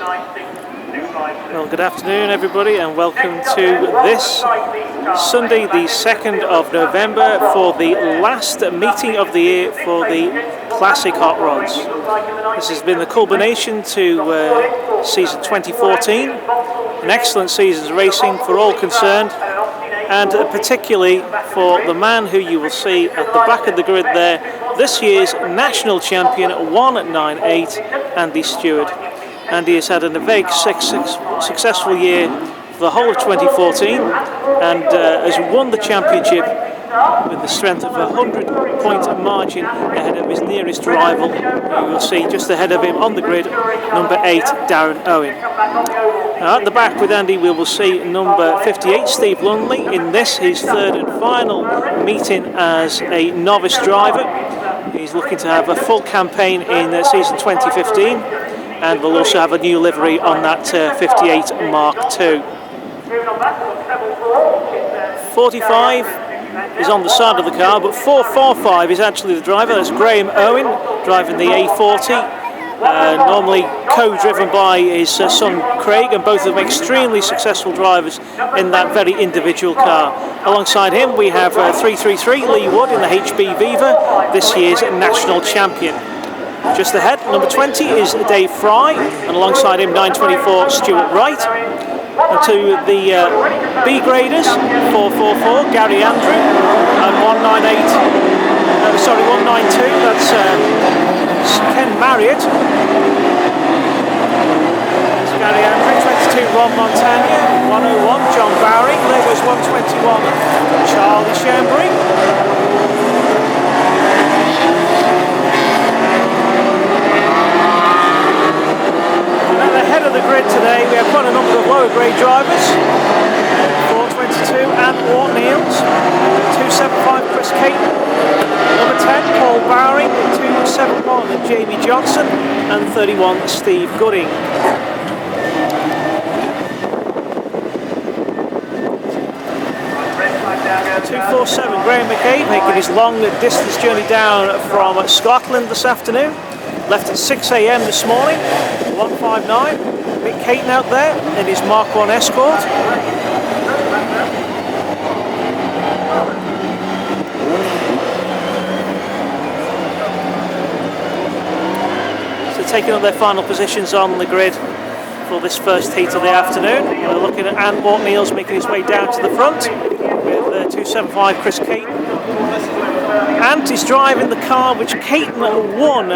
Well, good afternoon everybody and welcome to this Sunday the 2nd of November for the last meeting of the year for the Classic Hot Rods. This has been the culmination to season 2014, an excellent season's racing for all concerned, and particularly for the man who you will see at the back of the grid there, this year's national champion 198, Andy Stewart. Andy has had a very successful year for the whole of 2014 and has won the championship with the strength of a 100-point margin ahead of his nearest rival, who you'll see just ahead of him on the grid, number 8, Darren Owen. Now at the back with Andy we will see number 58, Steve Lundley, in this his third and final meeting as a novice driver. He's looking to have a full campaign in season 2015, and we'll also have a new livery on that 58 Mark II. 45 is on the side of the car, but 445 is actually the driver. That's Graham Owen driving the A40, normally co-driven by his son Craig, and both of them extremely successful drivers in that very individual car. Alongside him we have 333 Lee Wood in the HB Viva, this year's national champion. Just ahead, number 20 is Dave Fry, and alongside him 924 Stuart Wright. And to the B graders, 444 Gary Andrew, and 192, that's Ken Marriott. That's Gary Andrew. 22 Ron Montagna, 101 John Barry, there goes 121 Charlie Shambury. Ahead of the grid today we have quite a number of lower grade drivers. 422 Ant Whorton-Eales, 275 Chris Caton, number 10 Paul Bowring, 271 Jamie Johnson, and 31 Steve Gooding. 247 Graham McCabe making his long distance journey down from Scotland this afternoon. Left at 6 AM this morning, 159. Mick Caton out there in his Mark I Escort. So taking up their final positions on the grid for this first heat of the afternoon. We're looking at Ant Whorton-Eales making his way down to the front with 275 Chris Caton. Ant is driving the car which Caton won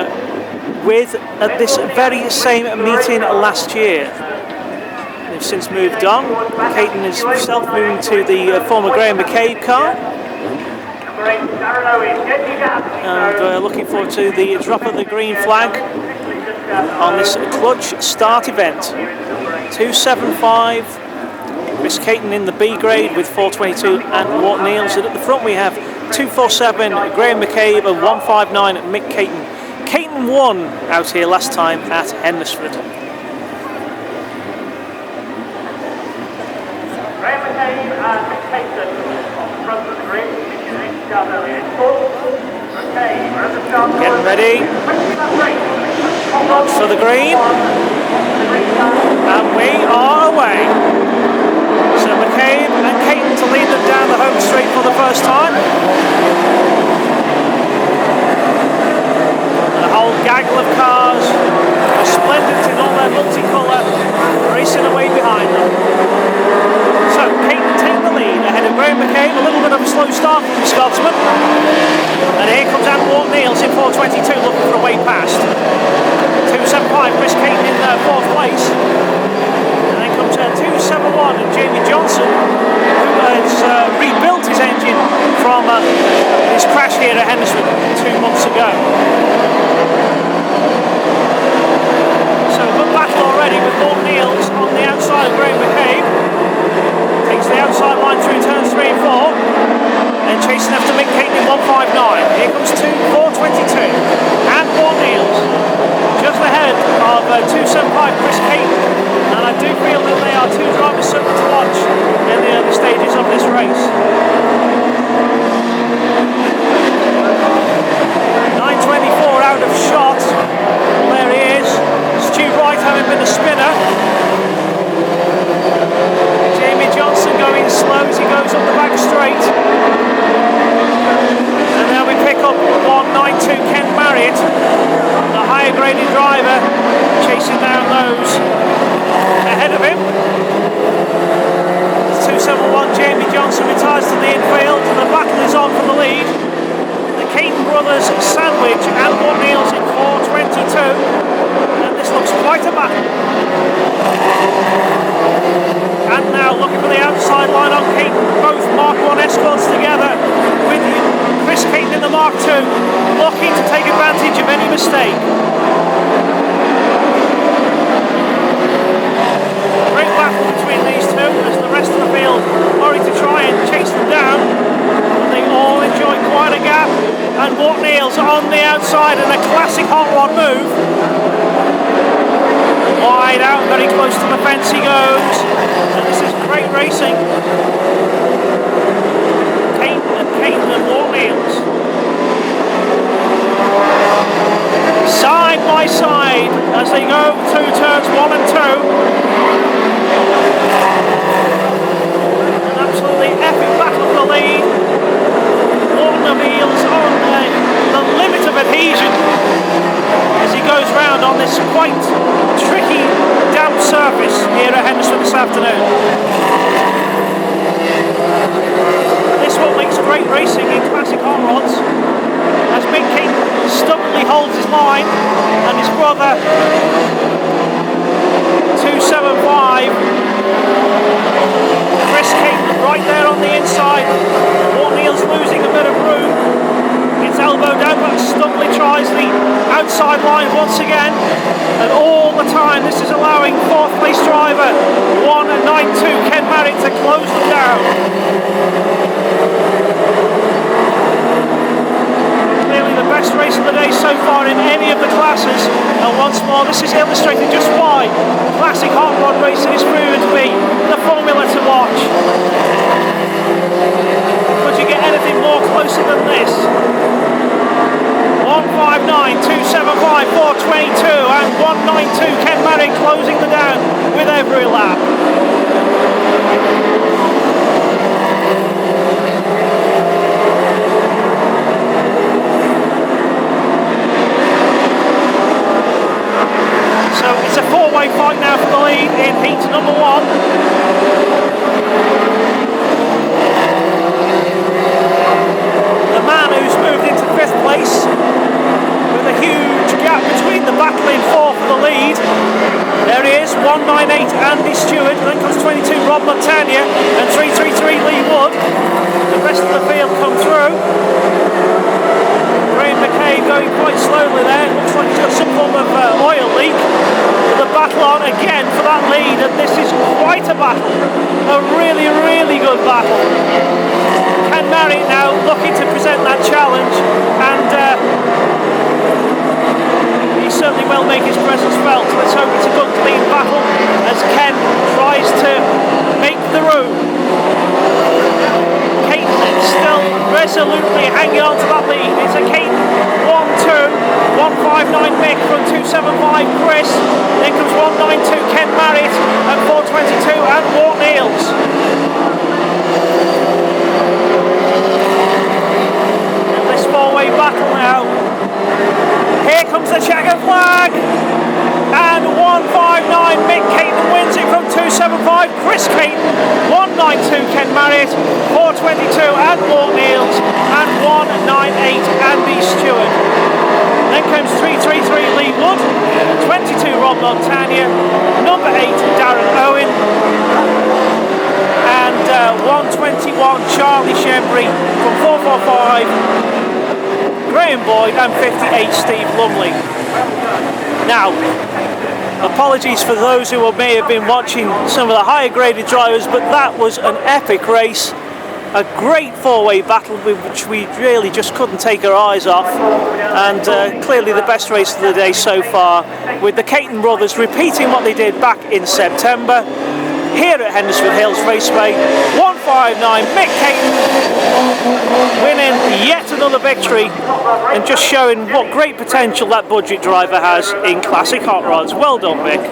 with at this very same meeting last year. They've since moved on. Caton is himself moving to the former Graham McCabe car. And looking forward to the drop of the green flag on this clutch start event. 275 Chris Caton in the B grade with 422 and Whorton-Eales. And at the front we have 247 Graham McCabe and 159 Mick Caton. Caton won out here last time at Hednesford. Graham McCabe and Mick Caton on the front of the grid. Getting ready. For the green. And we are away. So McCabe and Caton to lead them down the home straight for the first time. A whole gaggle of cars, resplendent in all their multicolour, racing away behind them. So Caton taking the lead ahead of Graham McCabe, a little bit of a slow start from the Scotsman. And here comes Ant Whorton-Eales in 422 looking for a way past. 275 Chris Caton in fourth place. And then comes 271 and Jamie Johnson, who has rebuilt his engine from his crash here at Hednesford 2 months ago. So a good battle already with Whorton-Eales on the outside of Graham McCabe. Takes the outside line through turns 3 and 4. Then chasing after Mick Caton in 159. Here comes 422 and Whorton-Eales just ahead of 275 Chris Caton. And I do feel that they are two drivers certainly to watch in the early stages of this race. 924 out of shot. There he is. Stu Wright having been a spinner. quite a battle. And now looking for the outside line on Caton, both Mark 1 escorts together with Chris Caton in the Mark 2, looking to take advantage of any mistake. Great battle between these two as the rest of the field hurry to try and chase them down. But they all enjoy quite a gap, and Whorton-Eales on the outside in a classic hot rod move. Wide out, very close to the fence he goes, and this is great racing. Caton and Whorton-Eales side by side as they go through turns 1 and 2. An absolutely epic battle for the lead. Whorton-Eales on the limit of adhesion as he goes round on this quite tricky damp surface here at Hednesford this afternoon. This is what makes great racing in classic hot rods, as Mick Caton stubbornly holds his line and his brother 275 Chris Caton right there on the inside. Whorton-Eales losing a bit of room, gets elbowed down but stubbornly tries the outside line once again, and all the time this is allowing 4th place driver 192 Ken Marriott to close them down. Clearly the best race of the day so far in any of the classes, and once more this is illustrating just why classic hot rod racing is proven to be the formula to watch. Could you get anything more closer than this? 159, 275, 422 and 192 Ken Marriott closing the down with every lap. So it's a 4-way fight now for the lead in heat number 1. The man who's moved into 5th place with a huge gap between the battling 4 for the lead. There he is, 198 Andy Stewart, then comes 22 Rob Montagna and 333 Lee Wood. The rest of the field come through. Graham McCabe going quite slowly there, looks like he's got some form of oil leak. With the battle on again for that lead, and this is quite a battle, a really, really good battle. Ken Marriott now looking to present that challenge, and he certainly will make his presence felt. Let's hope it's a good clean battle as Ken tries to make the room. Caton still resolutely hanging on to that lead. It's a Caton 1-2, 159 Mick from 275 Chris, then comes 192 Ken Marriott and 422 and Whorton-Eales. This 4-way battle now. Here comes the checkered flag, and 159 Mick Caton wins it from 275 Chris Caton, 192 Ken Marriott, 422 and Whorton-Eales, and 198 Andy Stewart. Then comes 333 Lee Wood, 22 Rob Montagna, number 8 Darren Owen, and 121 Charlie Shembry from 445 Graham Boyd, and 58 Steve Lumley. Now, apologies for those who may have been watching some of the higher graded drivers, but that was an epic race. A great 4-way battle which we really just couldn't take our eyes off, and clearly the best race of the day so far, with the Caton brothers repeating what they did back in September here at Hednesford Hills Raceway. 159 Mick Caton winning yet another victory, and just showing what great potential that budget driver has in classic hot rods. Well done, Mick.